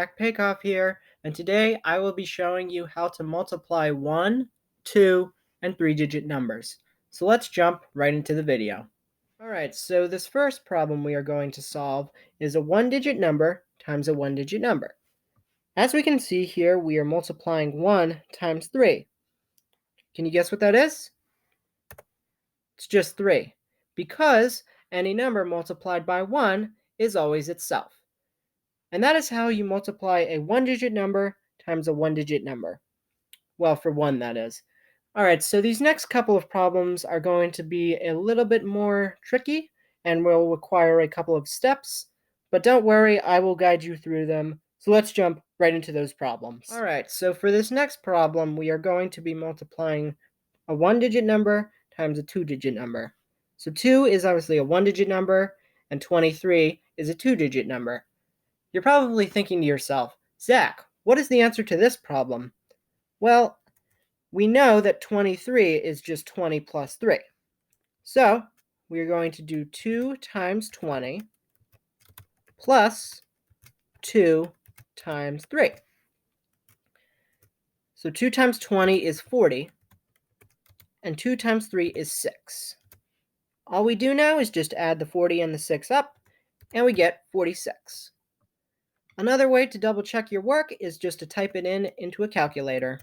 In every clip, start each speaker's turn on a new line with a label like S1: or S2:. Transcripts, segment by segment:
S1: Jack Paikoff here, and today I will be showing you how to multiply 1, 2, and 3-digit numbers. So let's jump right into the video. Alright, so this first problem we are going to solve is a 1-digit number times a 1-digit number. As we can see here, we are multiplying 1 times 3. Can you guess what that is? It's just 3, because any number multiplied by 1 is always itself. And that is how you multiply a 1-digit number times a 1-digit number. Well, for 1, that is. Alright, so these next couple of problems are going to be a little bit more tricky and will require a couple of steps. But don't worry, I will guide you through them. So let's jump right into those problems. Alright, so for this next problem, we are going to be multiplying a 1-digit number times a 2-digit number. So 2 is obviously a 1-digit number, and 23 is a 2-digit number. You're probably thinking to yourself, Zach, what is the answer to this problem? Well, we know that 23 is just 20 plus 3. So we're going to do 2 times 20 plus 2 times 3. So 2 times 20 is 40, and 2 times 3 is 6. All we do now is just add the 40 and the 6 up, and we get 46. Another way to double check your work is just to type it into a calculator.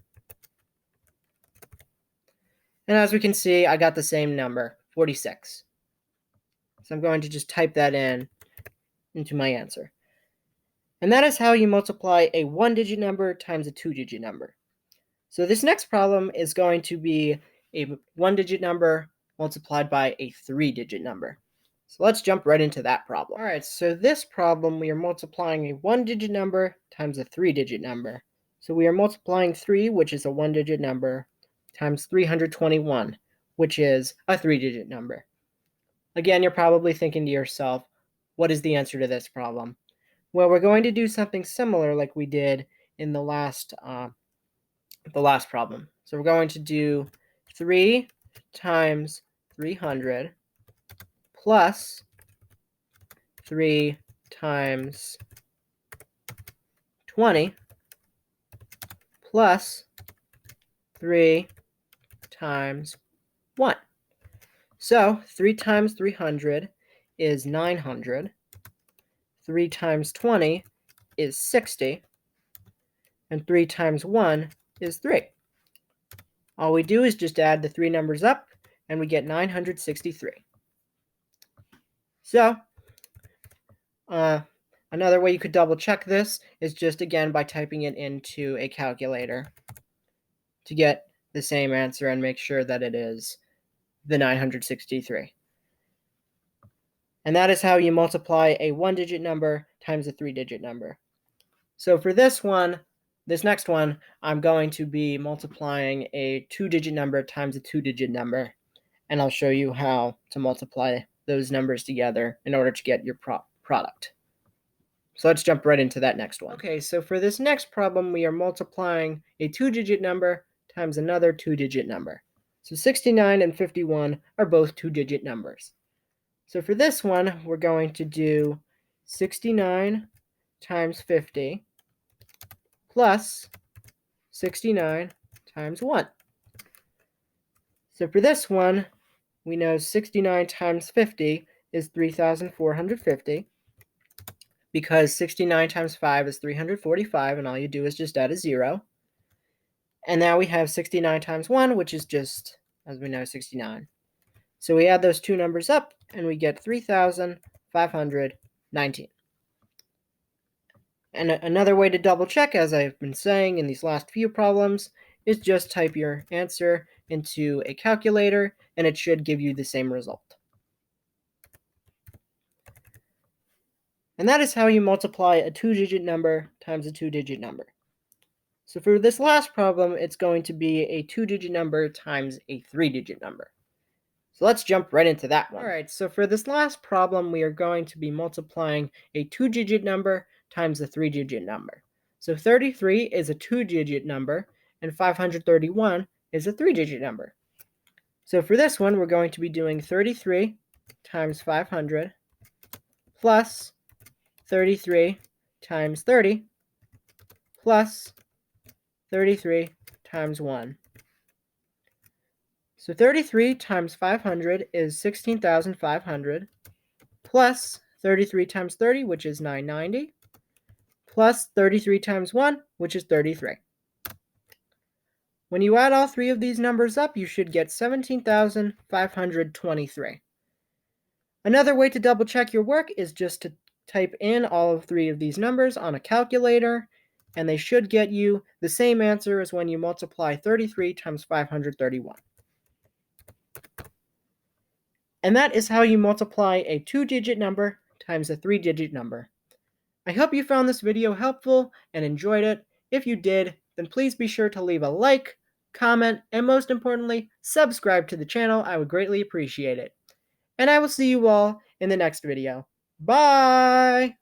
S1: And as we can see, I got the same number, 46. So I'm going to just type that into my answer. And that is how you multiply a 1-digit number times a 2-digit number. So this next problem is going to be a 1-digit number multiplied by a 3-digit number. So let's jump right into that problem. All right, so this problem, we are multiplying a 1-digit number times a 3-digit number. So we are multiplying 3, which is a 1-digit number, times 321, which is a 3-digit number. Again, you're probably thinking to yourself, what is the answer to this problem? Well, we're going to do something similar like we did in the last problem. So we're going to do 3 times 300 plus 3 times 20 plus 3 times 1. So 3 times 300 is 900. 3 times 20 is 60. And 3 times 1 is 3. All we do is just add the 3 numbers up, and we get 963. So, another way you could double check this is just again by typing it into a calculator to get the same answer and make sure that it is the 963. And that is how you multiply a 1-digit number times a 3-digit number. So for this next one, I'm going to be multiplying a 2-digit number times a 2-digit number. And I'll show you how to multiply those numbers together in order to get your product. So let's jump right into that next one. Okay, so for this next problem, we are multiplying a 2-digit number times another 2-digit number. So 69 and 51 are both 2-digit numbers. So for this one, we're going to do 69 times 50 plus 69 times 1. So for this one, we know 69 times 50 is 3,450, because 69 times 5 is 345, and all you do is just add a 0. And now we have 69 times 1, which is just, as we know, 69. So we add those two numbers up, and we get 3,519. And another way to double check, as I've been saying in these last few problems, is just type your answer into a calculator, and it should give you the same result. And that is how you multiply a 2-digit number times a 2-digit number. So for this last problem, it's going to be a 2-digit number times a 3-digit number. So let's jump right into that one. All right, so for this last problem, we are going to be multiplying a 2-digit number times a 3-digit number. So 33 is a 2-digit number, and 531 is a 3-digit number. So for this one, we're going to be doing 33 times 500 plus 33 times 30 plus 33 times 1. So 33 times 500 is 16,500, plus 33 times 30, which is 990, plus 33 times 1, which is 33. When you add all three of these numbers up, you should get 17,523. Another way to double check your work is just to type in all of three of these numbers on a calculator, and they should get you the same answer as when you multiply 33 times 531. And that is how you multiply a 2-digit number times a 3-digit number. I hope you found this video helpful and enjoyed it. If you did, then please be sure to leave a like, comment, and most importantly, subscribe to the channel. I would greatly appreciate it. And I will see you all in the next video. Bye!